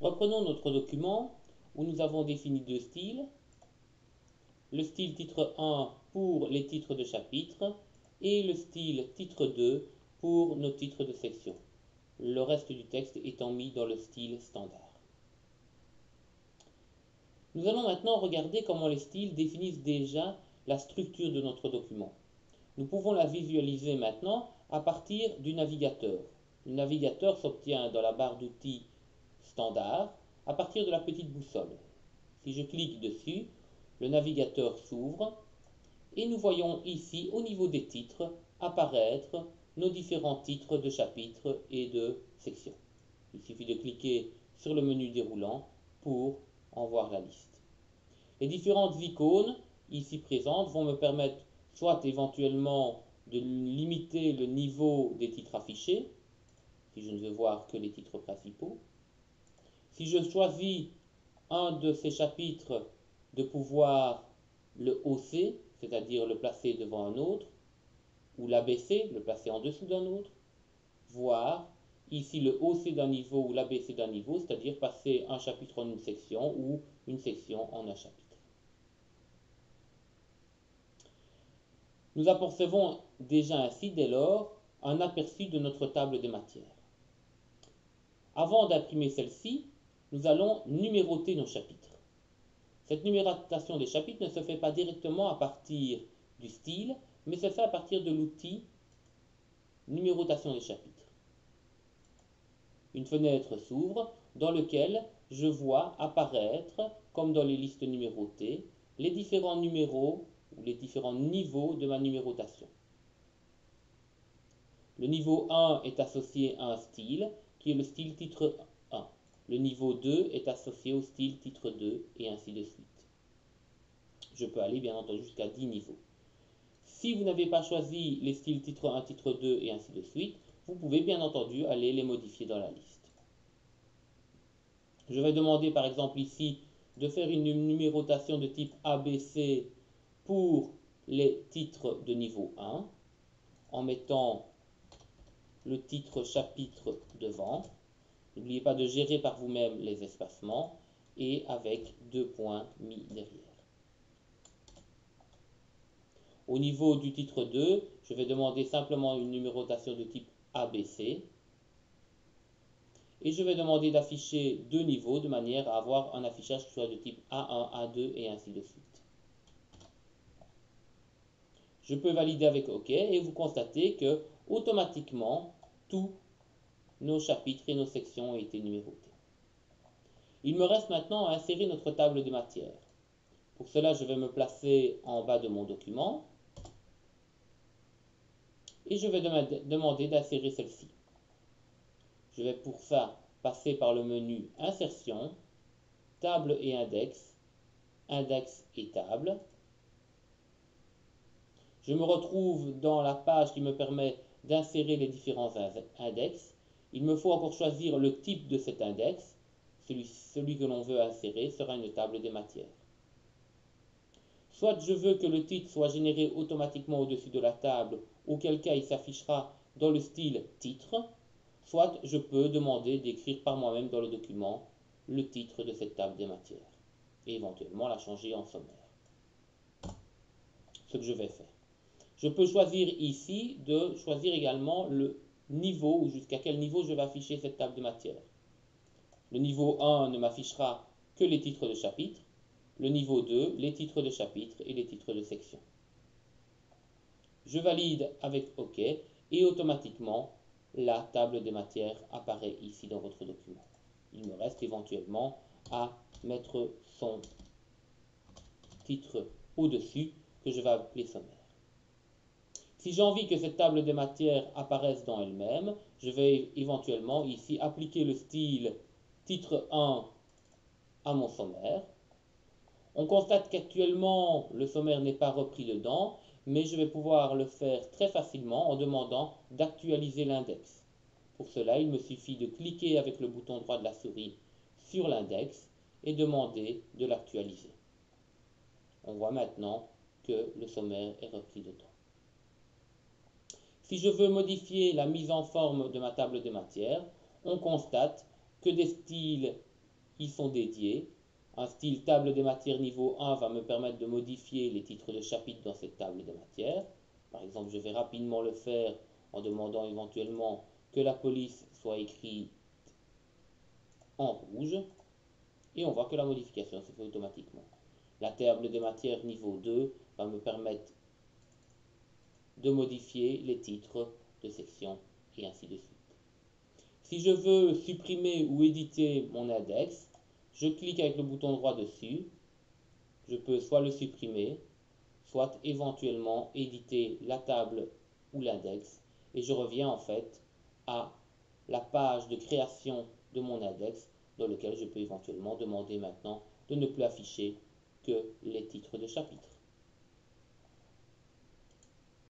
Reprenons notre document où nous avons défini deux styles. Le style titre 1 pour les titres de chapitre et le style titre 2 pour nos titres de section. Le reste du texte étant mis dans le style standard. Nous allons maintenant regarder comment les styles définissent déjà la structure de notre document. Nous pouvons la visualiser maintenant à partir du navigateur. Le navigateur s'obtient dans la barre d'outils standard à partir de la petite boussole. Si je clique dessus, le navigateur s'ouvre et nous voyons ici au niveau des titres apparaître nos différents titres de chapitres et de sections. Il suffit de cliquer sur le menu déroulant pour en voir la liste. Les différentes icônes ici présentes vont me permettre soit éventuellement de limiter le niveau des titres affichés, si je ne veux voir que les titres principaux. Si je choisis un de ces chapitres, de pouvoir le hausser, c'est-à-dire le placer devant un autre, ou l'abaisser, le placer en dessous d'un autre, voire ici le hausser d'un niveau ou l'abaisser d'un niveau, c'est-à-dire passer un chapitre en une section ou une section en un chapitre. Nous apercevons déjà ainsi dès lors un aperçu de notre table des matières. Avant d'imprimer celle-ci, nous allons numéroter nos chapitres. Cette numérotation des chapitres ne se fait pas directement à partir du style, mais se fait à partir de l'outil numérotation des chapitres. Une fenêtre s'ouvre dans laquelle je vois apparaître, comme dans les listes numérotées, les différents numéros ou les différents niveaux de ma numérotation. Le niveau 1 est associé à un style qui est le style titre 1. Le niveau 2 est associé au style titre 2 et ainsi de suite. Je peux aller bien entendu jusqu'à 10 niveaux. Si vous n'avez pas choisi les styles titre 1, titre 2 et ainsi de suite, vous pouvez bien entendu aller les modifier dans la liste. Je vais demander par exemple ici de faire une numérotation de type ABC pour les titres de niveau 1 en mettant le titre chapitre devant. N'oubliez pas de gérer par vous-même les espacements et avec 2 points mis derrière. Au niveau du titre 2, je vais demander simplement une numérotation de type ABC. Et je vais demander d'afficher 2 niveaux de manière à avoir un affichage qui soit de type A1, A2 et ainsi de suite. Je peux valider avec OK et vous constatez que automatiquement tous nos chapitres et nos sections ont été numérotés. Il me reste maintenant à insérer notre table des matières. Pour cela, je vais me placer en bas de mon document et je vais demander d'insérer celle-ci. Je vais pour ça passer par le menu Insertion, Table et Index, Index et Table. Je me retrouve dans la page qui me permet d'insérer les différents index. Il me faut encore choisir le type de cet index. Celui que l'on veut insérer sera une table des matières. Soit je veux que le titre soit généré automatiquement au-dessus de la table, auquel cas il s'affichera dans le style titre, soit je peux demander d'écrire par moi-même dans le document le titre de cette table des matières et éventuellement la changer en sommaire. Ce que je vais faire. Je peux choisir ici de choisir également le niveau ou jusqu'à quel niveau je vais afficher cette table de matière. Le niveau 1 ne m'affichera que les titres de chapitre. Le niveau 2, les titres de chapitre et les titres de section. Je valide avec OK et automatiquement la table des matières apparaît ici dans votre document. Il me reste éventuellement à mettre son titre au-dessus que je vais appeler sommaire. Si j'ai envie que cette table des matières apparaisse dans elle-même, je vais éventuellement ici appliquer le style titre 1 à mon sommaire. On constate qu'actuellement le sommaire n'est pas repris dedans, mais je vais pouvoir le faire très facilement en demandant d'actualiser l'index. Pour cela, il me suffit de cliquer avec le bouton droit de la souris sur l'index et demander de l'actualiser. On voit maintenant que le sommaire est repris dedans. Si je veux modifier la mise en forme de ma table des matières, on constate que des styles ils sont dédiés. Un style table des matières niveau 1 va me permettre de modifier les titres de chapitre dans cette table des matières. Par exemple, je vais rapidement le faire en demandant éventuellement que la police soit écrite en rouge. Et on voit que la modification s'est fait automatiquement. La table des matières niveau 2 va me permettre de modifier les titres de section et ainsi de suite. Si je veux supprimer ou éditer mon index, je clique avec le bouton droit dessus. Je peux soit le supprimer, soit éventuellement éditer la table ou l'index. Et je reviens en fait à la page de création de mon index dans lequel je peux éventuellement demander maintenant de ne plus afficher que les titres de chapitre.